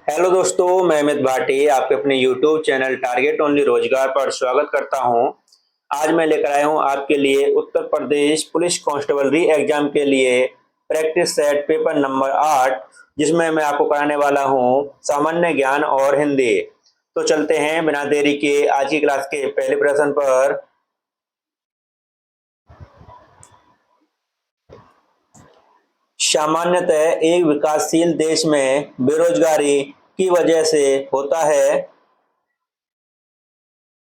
Hello दोस्तों, मैं अमित भाटी आपके अपने यूट्यूब चैनल टारगेट ओनली रोजगार पर स्वागत करता हूं। आज मैं लेकर आया हूं आपके लिए उत्तर प्रदेश पुलिस कांस्टेबल री एग्जाम के लिए प्रैक्टिस सेट पेपर नंबर 8, जिसमें मैं आपको कराने वाला हूं सामान्य ज्ञान और हिंदी। तो चलते हैं बिना देरी के आज की क्लास के पहले प्रश्न पर। सामान्यतः एक विकासशील देश में बेरोजगारी की वजह से होता है।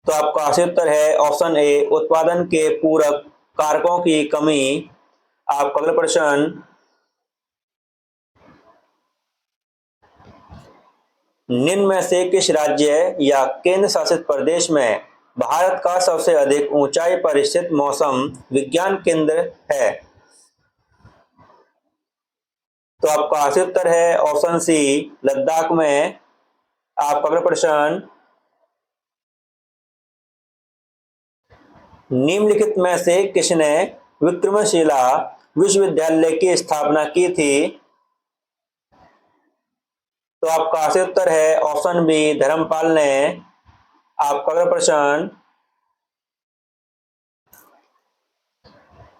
तो आपका सही उत्तर है ऑप्शन ए, उत्पादन के पूरक कारकों की कमी। आपका अगला प्रश्न, निम्न में से किस राज्य या केंद्र शासित प्रदेश में भारत का सबसे अधिक ऊंचाई पर स्थित मौसम विज्ञान केंद्र है? तो आपका सही उत्तर है ऑप्शन सी, लद्दाख में। आपका अगला प्रश्न, निम्नलिखित में से किसने विक्रमशिला विश्वविद्यालय की स्थापना की थी? तो आपका सही उत्तर है ऑप्शन बी, धर्मपाल ने। आपका अगला प्रश्न,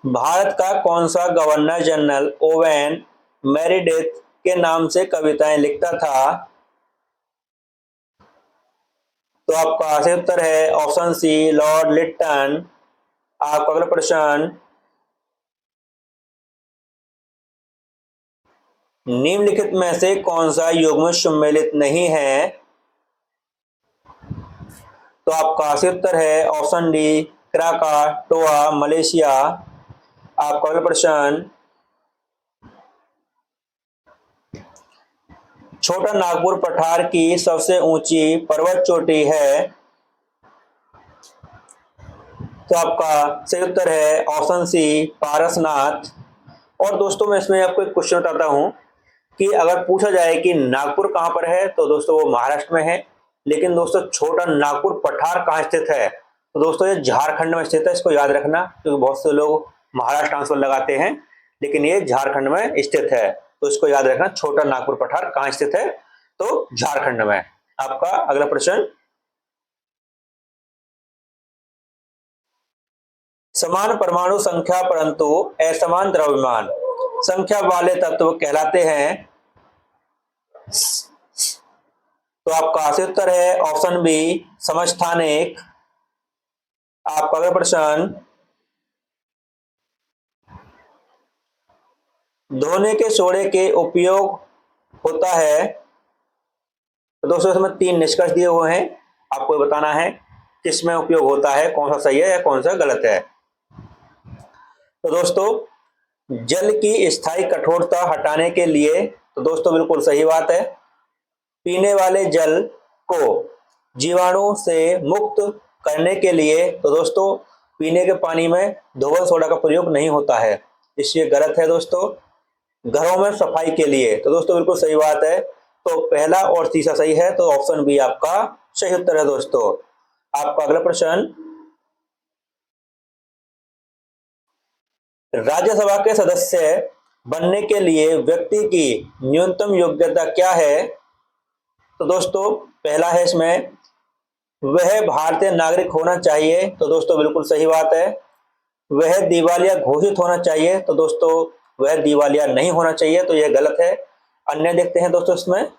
भारत का कौन सा गवर्नर जनरल ओवेन मेरिडिथ के नाम से कविताएं लिखता था? तो आपका सही उत्तर है ऑप्शन सी, लॉर्ड लिट्टन। आपका अगला प्रश्न, निम्नलिखित में से कौन सा युग्म सम्मिलित नहीं है? तो आपका सही उत्तर है ऑप्शन डी, क्राकाटोआ मलेशिया। आपका अगला प्रश्न, छोटा नागपुर पठार की सबसे ऊंची पर्वत चोटी है? तो आपका सही उत्तर है ऑप्शन सी, पारसनाथ। और दोस्तों, मैं इसमें आपको एक क्वेश्चन बताता हूं कि अगर पूछा जाए कि नागपुर कहां पर है, तो दोस्तों वो महाराष्ट्र में है। लेकिन दोस्तों, छोटा नागपुर पठार कहां स्थित है? तो दोस्तों ये झारखंड में स्थित है। इसको याद रखना, क्योंकि बहुत से लोग महाराष्ट्र आंसर लगाते हैं, लेकिन ये झारखंड में स्थित है। तो इसको याद रखना, छोटा नागपुर पठार कहां स्थित है? तो झारखंड में। आपका अगला प्रश्न, समान परमाणु संख्या परंतु असमान द्रव्यमान संख्या वाले तत्व कहलाते हैं? तो आपका सही उत्तर है ऑप्शन बी, समस्थानिक। आपका अगला प्रश्न, धोने के सोडे के उपयोग होता है? तो दोस्तों इसमें 3 निष्कर्ष दिए हुए हैं, आपको बताना है किसमें उपयोग होता है, कौन सा सही है या कौन सा गलत है। तो दोस्तों, जल की स्थायी कठोरता हटाने के लिए, तो दोस्तों बिल्कुल सही बात है। पीने वाले जल को जीवाणु से मुक्त करने के लिए, तो दोस्तों पीने के पानी में धोबल सोडा का प्रयोग नहीं होता है, इसलिए गलत है दोस्तों। घरों में सफाई के लिए, तो दोस्तों बिल्कुल सही बात है। तो पहला और तीसरा सही है, तो ऑप्शन बी आपका सही उत्तर है दोस्तों। आपका अगला प्रश्न, राज्यसभा के सदस्य बनने के लिए व्यक्ति की न्यूनतम योग्यता क्या है? तो दोस्तों पहला है इसमें, वह भारतीय नागरिक होना चाहिए। तो दोस्तों बिल्कुल सही बात है। वह दिवालिया घोषित होना चाहिए। तो दोस्तों वह दिवालिया नहीं होना चाहिए, तो यह गलत है। अन्य देखते हैं दोस्तों इसमें,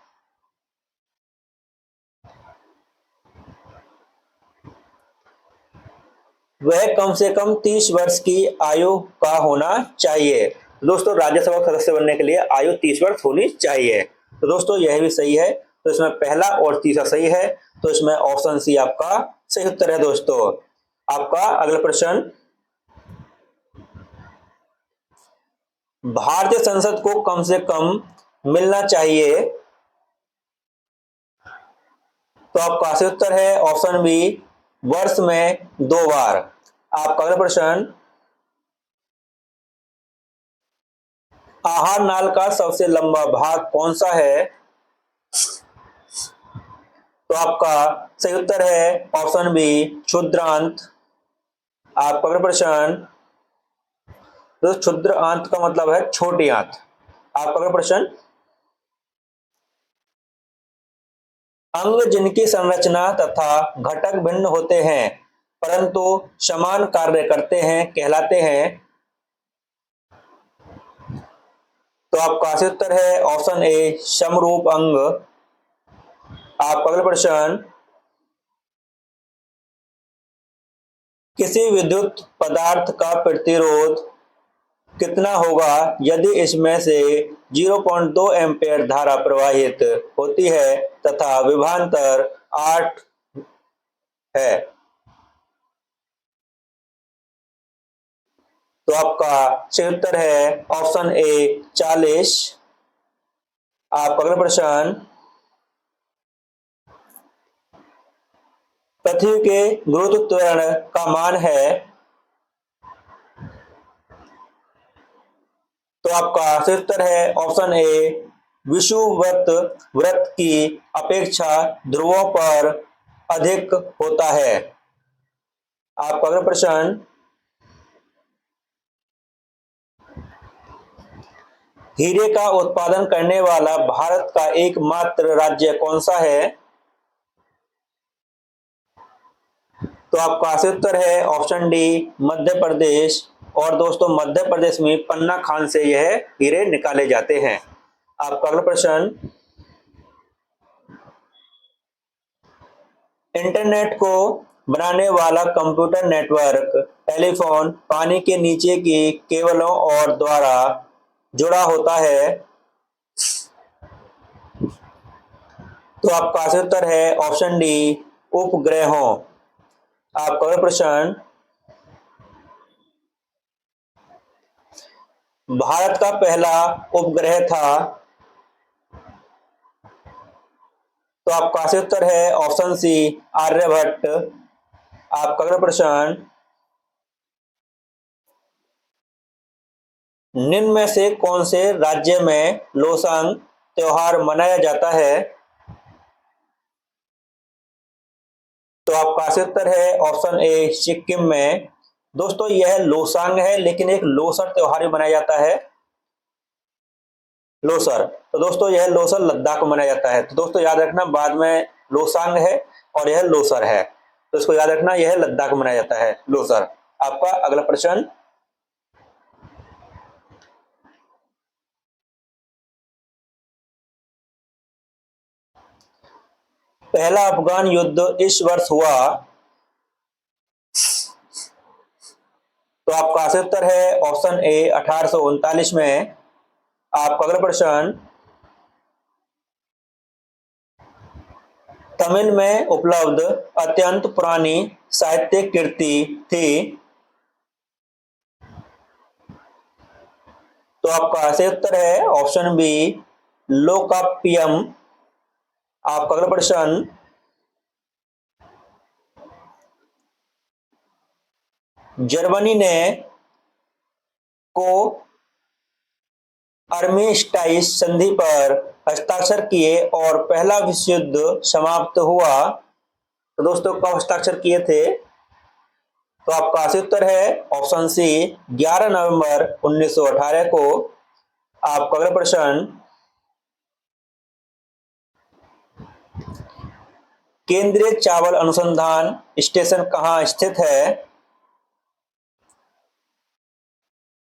वह कम से कम 30 वर्ष की आयु का होना चाहिए। तो दोस्तों राज्यसभा सदस्य बनने के लिए आयु 30 वर्ष होनी चाहिए। तो दोस्तों यह भी सही है। तो इसमें पहला और तीसरा सही है, तो इसमें ऑप्शन सी आपका सही उत्तर है दोस्तों। आपका अगला प्रश्न, भारतीय संसद को कम से कम मिलना चाहिए? तो आपका सही उत्तर है ऑप्शन बी, वर्ष में 2 बार। आपका अगला प्रश्न, आहार नाल का सबसे लंबा भाग कौन सा है? तो आपका सही उत्तर है ऑप्शन बी, क्षुद्रांत। आपका अगला प्रश्न, तो क्षुद्र आंत का मतलब है छोटी आंत। आपका अगला प्रश्न, अंग जिनकी संरचना तथा घटक भिन्न होते हैं परंतु समान कार्य करते हैं कहलाते हैं। तो आपका सही उत्तर है ऑप्शन ए समरूप अंग। आपका अगला प्रश्न, किसी विद्युत पदार्थ का प्रतिरोध कितना होगा यदि इसमें से 0.2 एम्पीयर धारा प्रवाहित होती है तथा विभवांतर 8 है। तो आपका सही उत्तर है ऑप्शन ए 40। आपका अगला प्रश्न, पृथ्वी के गुरुत्वाकर्षण का मान है। तो आपका सही उत्तर है ऑप्शन ए विषुवत वृत्त की अपेक्षा ध्रुवों पर अधिक होता है। आपका अगला प्रश्न, हीरे का उत्पादन करने वाला भारत का एकमात्र राज्य कौन सा है। तो आपका सही उत्तर है ऑप्शन डी मध्य प्रदेश। और दोस्तों मध्य प्रदेश में पन्ना खान से यह हीरे निकाले जाते हैं। आपका अगला प्रश्न, इंटरनेट को बनाने वाला कंप्यूटर नेटवर्क टेलीफोन पानी के नीचे की केबलों और द्वारा जुड़ा होता है। तो आपका सही उत्तर है ऑप्शन डी उपग्रहों। आपका अगला प्रश्न, भारत का पहला उपग्रह था। तो आपका सही उत्तर है ऑप्शन सी आर्यभट्ट। आपका अगला प्रश्न, निम्न में से कौन से राज्य में लोसांग त्योहार मनाया जाता है। तो आपका सही उत्तर है ऑप्शन ए सिक्किम में। दोस्तों यह लोसांग है लेकिन एक लोसर त्योहार भी मनाया जाता है, लोसर। तो दोस्तों यह लोसर लद्दाख में मनाया जाता है। तो दोस्तों याद रखना बाद में लोसांग है और यह लोसर है, तो इसको याद रखना यह लद्दाख में मनाया जाता है लोसर। आपका अगला प्रश्न, पहला अफगान युद्ध इस वर्ष हुआ। तो आपका सही उत्तर है ऑप्शन ए 1839 में। आपका अगला प्रश्न, तमिल में उपलब्ध अत्यंत पुरानी साहित्यिक कृति थी। तो आपका सही उत्तर है ऑप्शन बी लोकाप्पियम। आपका अगला प्रश्न, जर्मनी ने को आर्मिस्टाइस संधि पर हस्ताक्षर किए और पहला विश्व युद्ध समाप्त हुआ। तो दोस्तों कब हस्ताक्षर किए थे। तो आपका सही उत्तर है ऑप्शन सी 11 नवंबर 1918 को। आपका अगला प्रश्न, केंद्रीय चावल अनुसंधान स्टेशन कहाँ स्थित है।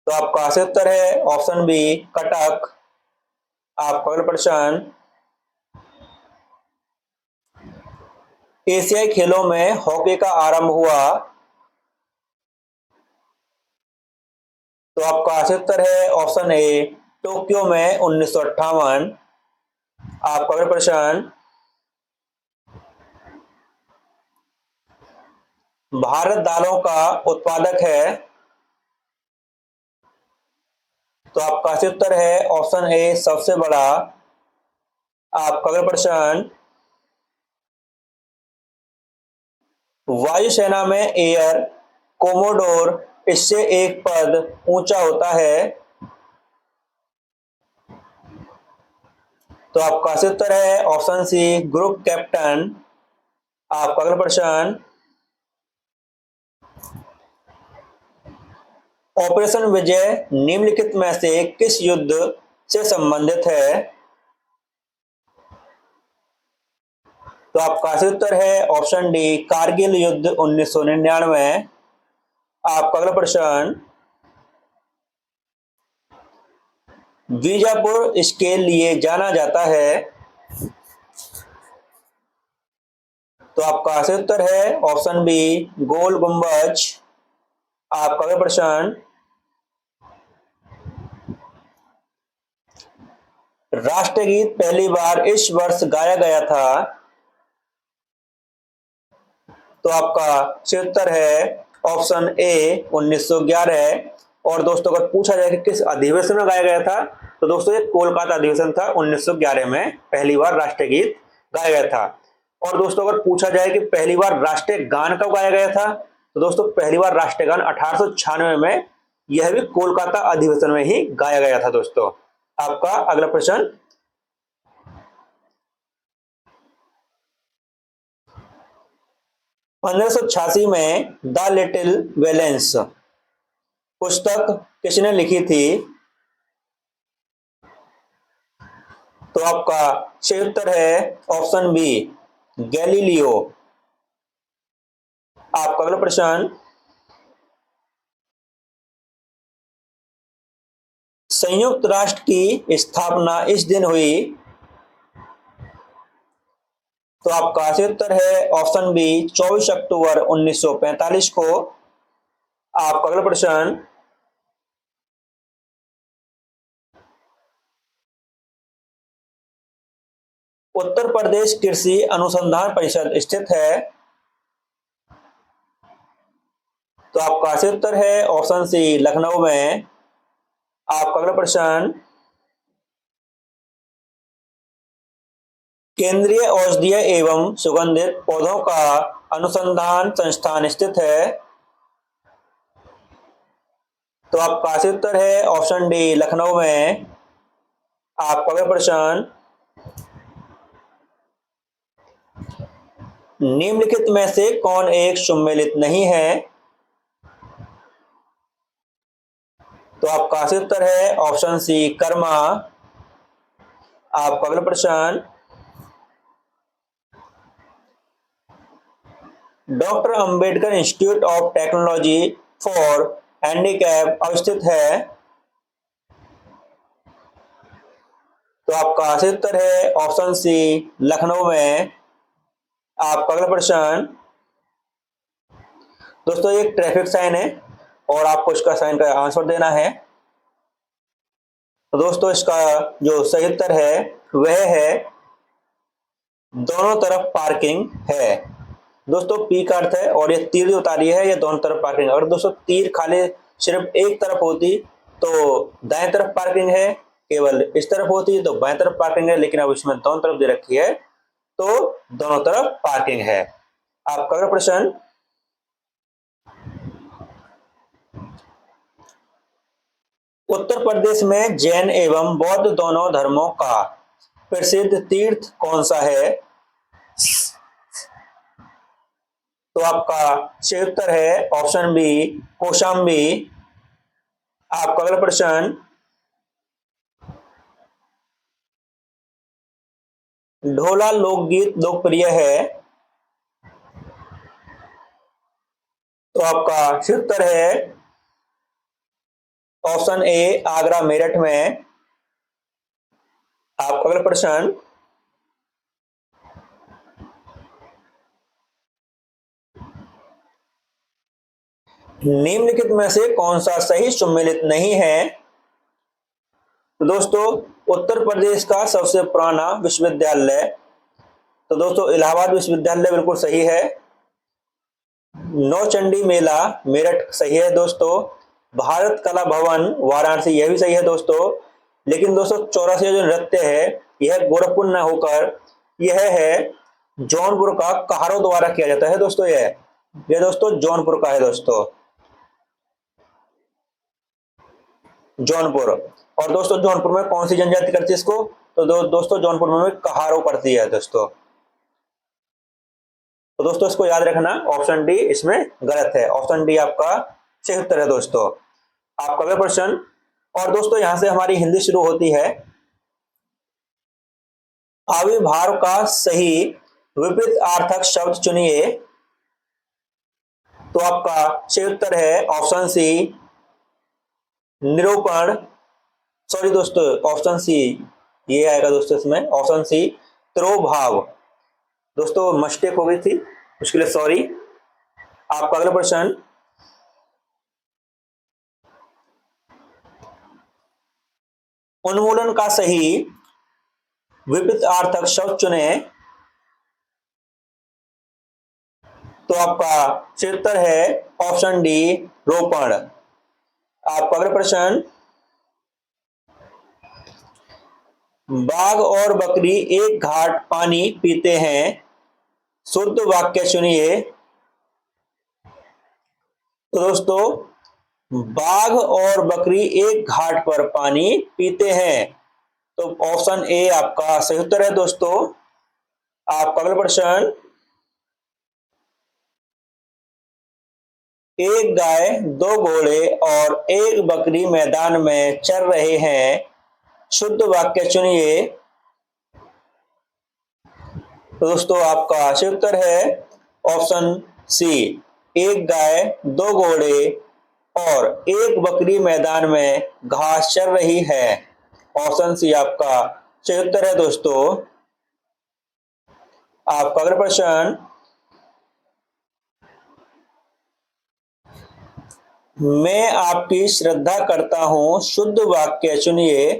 तो आपका सही उत्तर है ऑप्शन बी कटक। आपका अगला प्रश्न, एशियाई खेलों में हॉकी का आरंभ हुआ। तो आपका सही उत्तर है ऑप्शन ए टोक्यो में 1958। आपका अगला प्रश्न, भारत दालों का उत्पादक है। तो आपका सही उत्तर है ऑप्शन ए सबसे बड़ा। आपका अगला प्रश्न, वायुसेना में एयर कोमोडोर इससे एक पद ऊंचा होता है। तो आपका सही उत्तर है ऑप्शन सी ग्रुप कैप्टन। आपका अगला प्रश्न, ऑपरेशन विजय निम्नलिखित में से किस युद्ध से संबंधित है। तो आपका सही उत्तर है ऑप्शन डी, कारगिल युद्ध 1999। आपका अगला प्रश्न, बीजापुर इसके लिए जाना जाता है। तो आपका सही उत्तर है ऑप्शन बी, गोल गुंबज। आपका अगला प्रश्न, राष्ट्रगीत पहली बार इस वर्ष गाया गया था। तो आपका सही उत्तर है ऑप्शन ए, 1911। और दोस्तों अगर पूछा जाए कि किस अधिवेशन में गाया गया था, तो दोस्तों ये कोलकाता अधिवेशन था, 1911 में पहली बार राष्ट्रगीत गाया गया था। और दोस्तों अगर पूछा जाए कि पहली बार राष्ट्रीय गान कब गाया गया था, तो दोस्तों पहली बार राष्ट्रीय गान 1896 में, यह भी कोलकाता अधिवेशन में ही गाया गया था दोस्तों। आपका अगला प्रश्न, 1586 में द लिटिल वैलेंस पुस्तक किसने लिखी थी? तो आपका सही उत्तर है ऑप्शन बी, गैलीलियो। आपका अगला प्रश्न, संयुक्त राष्ट्र की स्थापना इस दिन हुई। तो आपका सही उत्तर है ऑप्शन बी, 24 अक्टूबर 1945 को। आपका अगला प्रश्न, उत्तर प्रदेश कृषि अनुसंधान परिषद स्थित है। तो आपका सही उत्तर है ऑप्शन सी, लखनऊ में। आपका अगला प्रश्न, केंद्रीय औषधीय एवं सुगंधित पौधों का अनुसंधान संस्थान स्थित है। तो आपका सही उत्तर है ऑप्शन डी, लखनऊ में। आपका अगला प्रश्न, निम्नलिखित में से कौन एक सुमेलित नहीं है? तो आपका सही उत्तर है ऑप्शन सी, कर्मा। आपका अगला प्रश्न, doctor Ambedkar institute of technology for handicap अवस्थित है। तो आपका सही उत्तर है ऑप्शन सी, लखनऊ में। आपका अगला प्रश्न, दोस्तों एक ट्रैफिक साइन है और आपको इसका साइन का आंसर देना है। तो दोस्तों इसका जो सही उत्तर है वह है दोनों तरफ पार्किंग है। दोस्तों पी का अर्थ है, और ये तीर जो उतारी है ये दोनों तरफ पार्किंग है। और दोस्तों तीर खाली सिर्फ एक तरफ होती तो दाएं तरफ पार्किंग है, केवल इस तरफ होती तो बाएं तरफ पार्किंग है, लेकिन अब इसमें दोनों तरफ दे रखी है तो दोनों तरफ पार्किंग है। आपका अगला प्रश्न, उत्तर प्रदेश में जैन एवं बौद्ध दोनों धर्मों का प्रसिद्ध तीर्थ कौन सा है? तो आपका सही उत्तर है ऑप्शन बी, कौशाम्बी। आपका अगला प्रश्न, ढोला लोकगीत लोकप्रिय है। तो आपका सही उत्तर है ऑप्शन ए, आगरा मेरठ में। आपका अगला प्रश्न, निम्नलिखित में से कौन सा सही सुमेलित नहीं है? तो दोस्तों उत्तर प्रदेश का सबसे पुराना विश्वविद्यालय, तो दोस्तों इलाहाबाद विश्वविद्यालय बिल्कुल सही है। नौचंडी मेला मेरठ सही है दोस्तों। भारत कला भवन वाराणसी यह भी सही है दोस्तों। लेकिन दोस्तों चौरासिया जो नृत्य है यह गोरखपुर न होकर यह है जौनपुर का कहारों द्वारा किया जाता है दोस्तों। यह दोस्तों जौनपुर का है दोस्तों, जौनपुर। और दोस्तों जौनपुर में कौन सी जनजाति करती है इसको? तो दोस्तों जौनपुर में कहारों करती है दोस्तों। तो दोस्तों इसको याद रखना, ऑप्शन डी इसमें गलत है। ऑप्शन डी आपका सही उत्तर है दोस्तों। आपका अगला प्रश्न, और दोस्तों यहां से हमारी हिंदी शुरू होती है। अविर्भाव का सही विपरीतार्थक शब्द चुनिए। तो आपका सही उत्तर है ऑप्शन सी निरूपण, सॉरी दोस्तों ऑप्शन सी ये आएगा दोस्तों इसमें, ऑप्शन सी त्रोभाव। दोस्तों मिस्टेक हो गई थी, उसके लिए सॉरी। आपका अगला प्रश्न, उन्मूलन का सही विपरीतार्थक शब्द चुने। तो आपका सही उत्तर है ऑप्शन डी रोपण। आपका अगला प्रश्न, बाघ और बकरी एक घाट पानी पीते हैं, शुद्ध वाक्य चुनिए। तो दोस्तों बाघ और बकरी एक घाट पर पानी पीते हैं, तो ऑप्शन ए आपका सही उत्तर है दोस्तों। आपका अगला प्रश्न, एक गाय, दो घोड़े और एक बकरी मैदान में चर रहे हैं, शुद्ध वाक्य चुनिए। तो दोस्तों आपका सही उत्तर है ऑप्शन सी, एक गाय, दो घोड़े और एक बकरी मैदान में घास चर रही है। ऑप्शन सी आपका सही उत्तर है दोस्तों। आपका अगला प्रश्न, मैं आपकी श्रद्धा करता हूं, शुद्ध वाक्य चुनिए।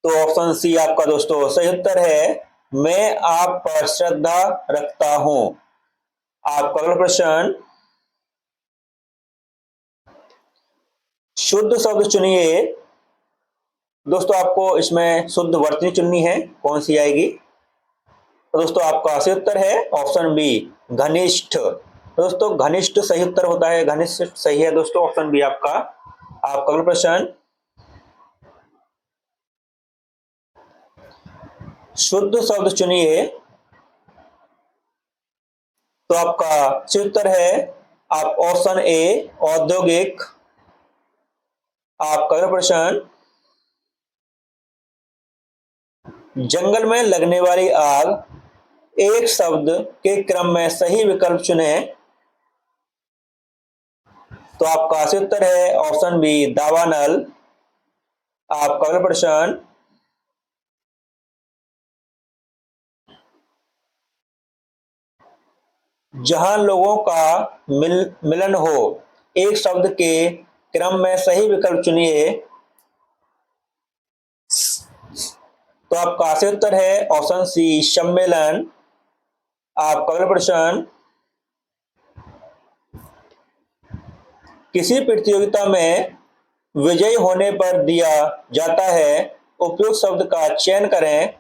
तो ऑप्शन सी आपका दोस्तों सही उत्तर है, मैं आप पर श्रद्धा रखता हूं। आपका अगला प्रश्न, शुद्ध शब्द चुनिए। दोस्तों आपको इसमें शुद्ध वर्तनी चुननी है, कौन सी आएगी? तो दोस्तों आपका सही उत्तर है ऑप्शन बी घनिष्ठ। दोस्तों घनिष्ठ सही उत्तर होता है, घनिष्ठ सही है दोस्तों, ऑप्शन बी आपका। आपका अगला प्रश्न, शुद्ध शब्द चुनिए। तो आपका सही उत्तर है आप ऑप्शन ए औद्योगिक। आपका अगला प्रश्न, जंगल में लगने वाली आग एक शब्द के क्रम में सही विकल्प चुने। तो आपका सही उत्तर है ऑप्शन बी दावानल। आपका अगला प्रश्न, जहां लोगों का मिलन हो एक शब्द के क्रम में सही विकल्प चुनिए। तो आपका सही उत्तर है ऑप्शन सी सम्मेलन। आपका अगला प्रश्न, किसी प्रतियोगिता में विजयी होने पर दिया जाता है, उपयुक्त शब्द का चयन करें।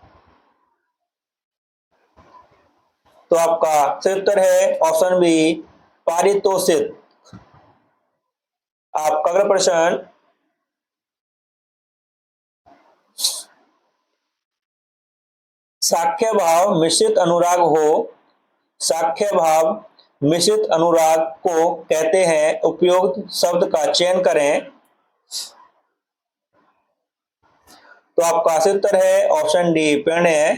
तो आपका सही उत्तर है ऑप्शन बी पारितोषिक। आपका अगला प्रश्न, साख्य भाव मिश्रित अनुराग हो, साख्य भाव मिश्रित अनुराग को कहते हैं, उपयुक्त शब्द का चयन करें। तो आपका सही उत्तर है ऑप्शन डी प्रणय।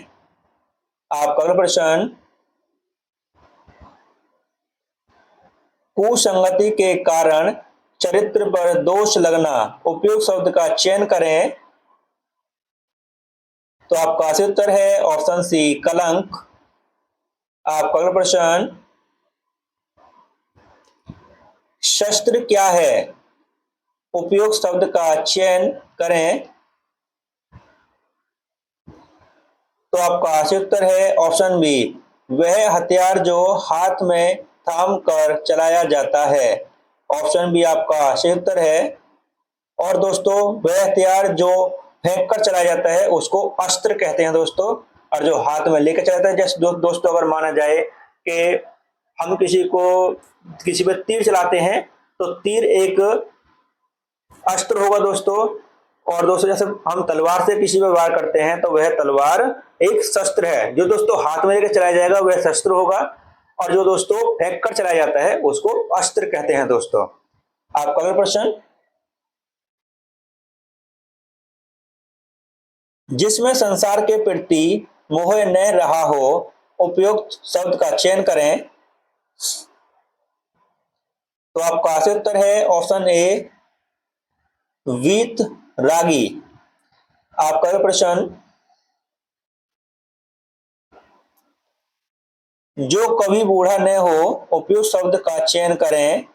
आपका अगला प्रश्न, कुसंगति के कारण चरित्र पर दोष लगना, उपयुक्त शब्द का चयन करें। तो आपका सही उत्तर है ऑप्शन सी कलंक। आपका अगला प्रश्न, शस्त्र क्या है, उपयुक्त शब्द का चयन करें। तो आपका सही उत्तर है ऑप्शन बी वह हथियार जो हाथ में थाम कर चलाया जाता है। ऑप्शन बी आपका सही उत्तर है। और दोस्तों वह हथियार जो फेंक कर चलाया जाता है उसको अस्त्र कहते हैं दोस्तों, और जो हाथ में लेकर चलाता है, जैसे दोस्तों अगर माना जाए कि हम किसी पे तीर चलाते हैं तो तीर एक अस्त्र होगा दोस्तों। और दोस्तों जैसे हम तलवार से किसी पर वार करते हैं तो वह तलवार एक शस्त्र है, जो दोस्तों हाथ में लेकर चलाया जाएगा वह शस्त्र होगा, और जो दोस्तों फेंक कर चलाया जाता है उसको अस्त्र कहते हैं दोस्तों। आपका अगला प्रश्न, जिसमें संसार के प्रति मोह न रहा हो, उपयुक्त शब्द का चयन करें। तो आपका सही उत्तर है ऑप्शन ए, वीत रागी। आपका अगला प्रश्न, जो कभी बूढ़ा न हो, उपयुक्त शब्द का चयन करें।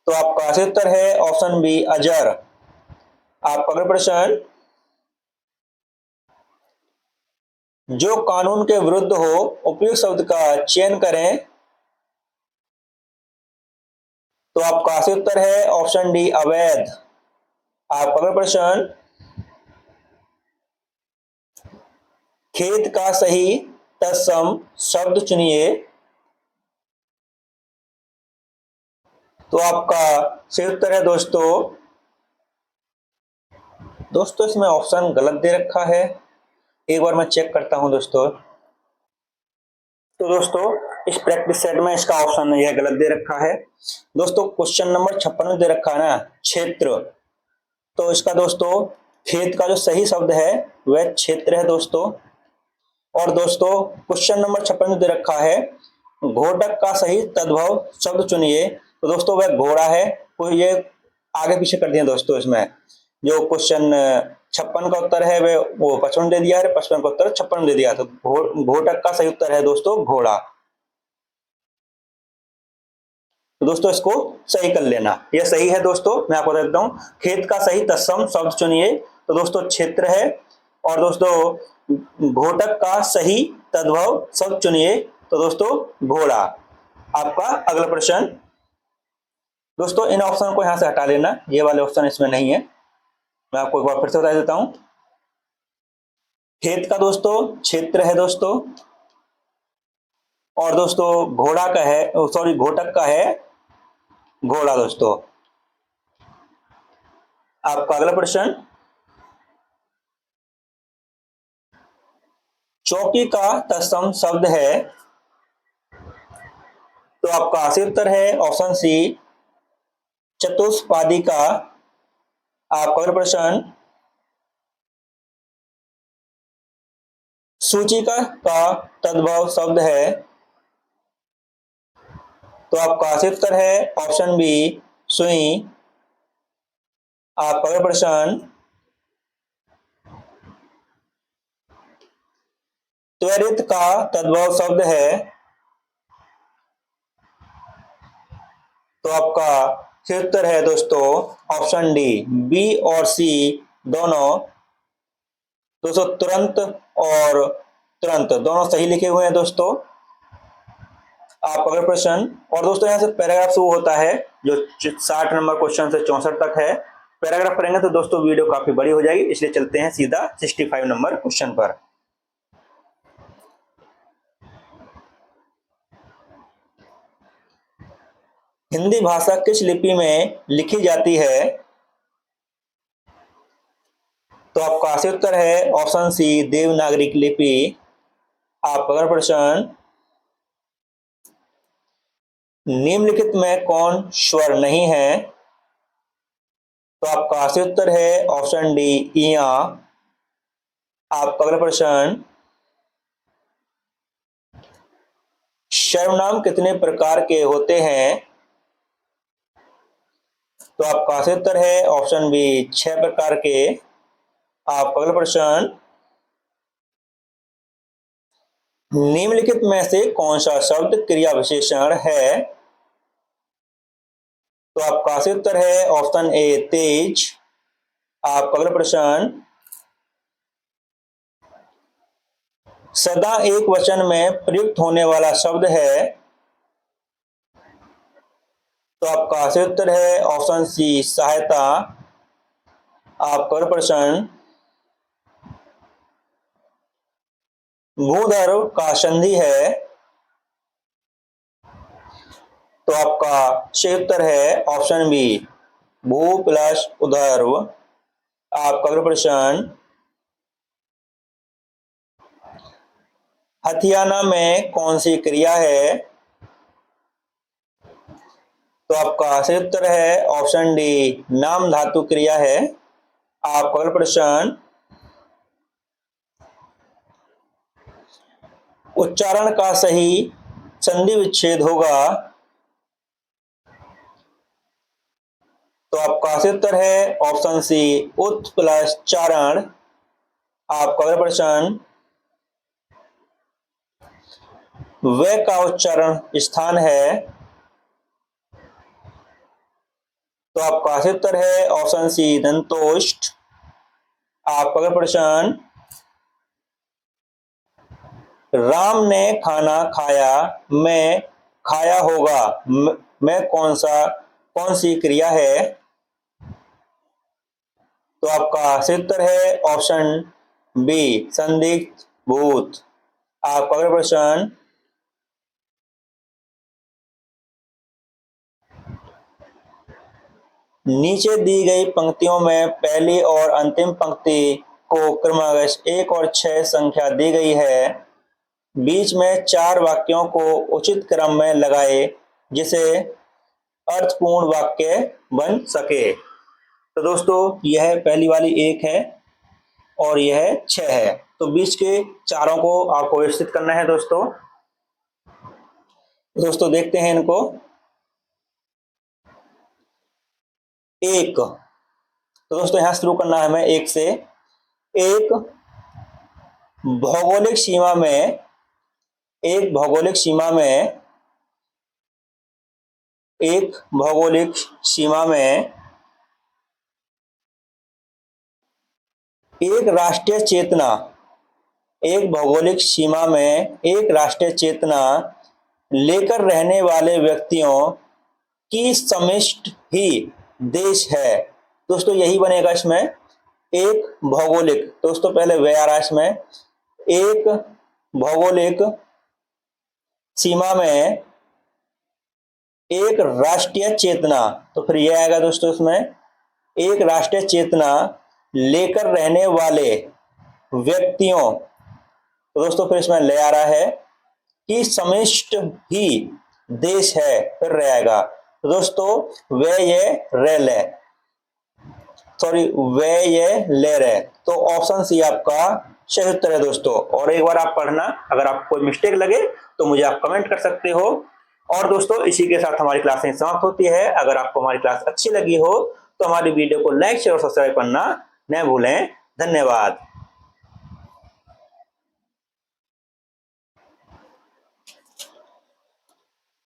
तो आपका सही उत्तर है ऑप्शन बी, अजर। आपका अगला प्रश्न, जो कानून के विरुद्ध हो, उपयुक्त शब्द का चयन करें। तो आपका सही उत्तर है ऑप्शन डी, अवैध। आपका अगला प्रश्न, खेत का सही तत्सम शब्द चुनिए। तो आपका सही उत्तर है दोस्तों इसमें ऑप्शन गलत दे रखा है। एक बार मैं चेक करता हूं दोस्तों। तो दोस्तों इस प्रैक्टिस सेट में इसका ऑप्शन यह गलत दे रखा है। दोस्तों क्वेश्चन नंबर 56 में दे रखा है ना क्षेत्र, तो इसका दोस्तों खेत का जो सही शब्द है वह क्षेत्र है दोस्तों। और दोस्तों क्वेश्चन नंबर 56 में दे रखा है घोटक का सही तद्भव शब्द चुनिए। तो दोस्तों वह घोड़ा है। तो ये आगे पीछे कर दिया दोस्तों। इसमें जो क्वेश्चन 56 का उत्तर है वो 55 दे दिया है, 55 का उत्तर 56 दे दिया। तो घोटक का सही उत्तर है दोस्तों घोड़ा। तो दोस्तों इसको सही कर लेना, यह सही है दोस्तों। मैं आपको बता देता हूं, खेत का सही तत्सम शब्द चुनिए। तो दोस्तों क्षेत्र है। और दोस्तों घोटक का सही तद्भव शब्द चुनिए। तो दोस्तों घोड़ा। आपका अगला प्रश्न, दोस्तों इन ऑप्शन को यहां से हटा लेना, ये वाले ऑप्शन इसमें नहीं है। मैं आपको एक बार फिर से बता देता हूं। खेत का दोस्तों क्षेत्र है दोस्तों। और दोस्तों घोड़ा का है, सॉरी घोटक का है घोड़ा दोस्तों। आपका अगला प्रश्न, चौकी का तत्सम शब्द है। तो आपका सही उत्तर है ऑप्शन सी, चतुष्पादी। आपका अगला प्रश्न, सूचिका का तद्भव शब्द है। तो आपका सही उत्तर है ऑप्शन बी, सुई। आपका अगला प्रश्न, त्वरित का तद्भव शब्द है। तो आपका सही उत्तर है दोस्तों ऑप्शन डी, बी और सी दोनों। दोस्तों तुरंत और तुरंत दोनों सही लिखे हुए हैं दोस्तों। आप अगला प्रश्न, और दोस्तों यहाँ से पैराग्राफ शुरू होता है जो 60 नंबर क्वेश्चन से 64 तक है। पैराग्राफ पढ़ेंगे तो दोस्तों वीडियो काफी बड़ी हो जाएगी, इसलिए चलते हैं सीधा 65 नंबर क्वेश्चन पर। हिंदी भाषा किस लिपि में लिखी जाती है। तो आपका सही उत्तर है ऑप्शन सी, देवनागरी लिपि। आप अगला प्रश्न, निम्नलिखित में कौन स्वर नहीं है। तो आपका सही उत्तर है ऑप्शन डी, इया। आपका अगला प्रश्न, सर्वनाम कितने प्रकार के होते हैं। तो आपका सही उत्तर है ऑप्शन बी, 6 प्रकार के। आपका अगला प्रश्न, निम्नलिखित में से कौन सा शब्द क्रिया विशेषण है। तो आपका सही उत्तर है ऑप्शन ए, तेज। आपका अगला प्रश्न, सदा एक वचन में प्रयुक्त होने वाला शब्द है। तो आपका सही उत्तर है ऑप्शन सी, सहायता। आपका अगला प्रश्न, भूधर्व का संधि है। तो आपका सही उत्तर है ऑप्शन बी, भू प्लस उधर्व। आपका अगला प्रश्न, हथियाना में कौन सी क्रिया है। तो आपका सही उत्तर है ऑप्शन डी, नाम धातु क्रिया है। आपका अगला प्रश्न, उच्चारण का सही संधि विच्छेद होगा। तो आपका सही उत्तर है ऑप्शन सी, उत प्लस चारण। आपका अगला प्रश्न, व का उच्चारण स्थान है। तो आपका सही उत्तर है ऑप्शन सी, दंतोष्ठ। आपका अगला प्रश्न, राम ने खाना खाया, मैं खाया होगा, मैं कौन सी क्रिया है। तो आपका सही उत्तर है ऑप्शन बी, संदिग्ध भूत। आपका अगला प्रश्न, नीचे दी गई पंक्तियों में पहली और अंतिम पंक्ति को क्रमशः 1 और 6 संख्या दी गई है। बीच में 4 वाक्यों को उचित क्रम में लगाए जिसे अर्थपूर्ण वाक्य बन सके। तो दोस्तों यह पहली वाली 1 है और यह 6 है। तो बीच के चारों को आपको व्यवस्थित करना है दोस्तों। देखते हैं इनको। 1, तो दोस्तों यहां शुरू करना है हमें 1 से। एक भौगोलिक सीमा में, एक भौगोलिक सीमा में, एक भौगोलिक सीमा में एक राष्ट्रीय चेतना, एक भौगोलिक सीमा में एक राष्ट्रीय चेतना लेकर रहने वाले व्यक्तियों की समिष्ट ही देश है। दोस्तों यही बनेगा इसमें, एक भौगोलिक। दोस्तों पहले वे आ रहा है इसमें, एक भौगोलिक सीमा में एक राष्ट्रीय चेतना, तो फिर यह आएगा दोस्तों इसमें, एक राष्ट्रीय चेतना लेकर रहने वाले व्यक्तियों। तो दोस्तों फिर इसमें ले आ रहा है कि समिष्ट ही देश है, फिर रहेगा। तो दोस्तों वे ये रेल है, सॉरी वे ये लेर है। तो ऑप्शन सी आपका सही उत्तर है दोस्तों। और एक बार आप पढ़ना, अगर आपको कोई मिस्टेक लगे तो मुझे आप कमेंट कर सकते हो। और दोस्तों इसी के साथ हमारी क्लास समाप्त होती है। अगर आपको हमारी क्लास अच्छी लगी हो तो हमारी वीडियो को लाइक शेयर और सब्सक्राइब करना न भूलें। धन्यवाद।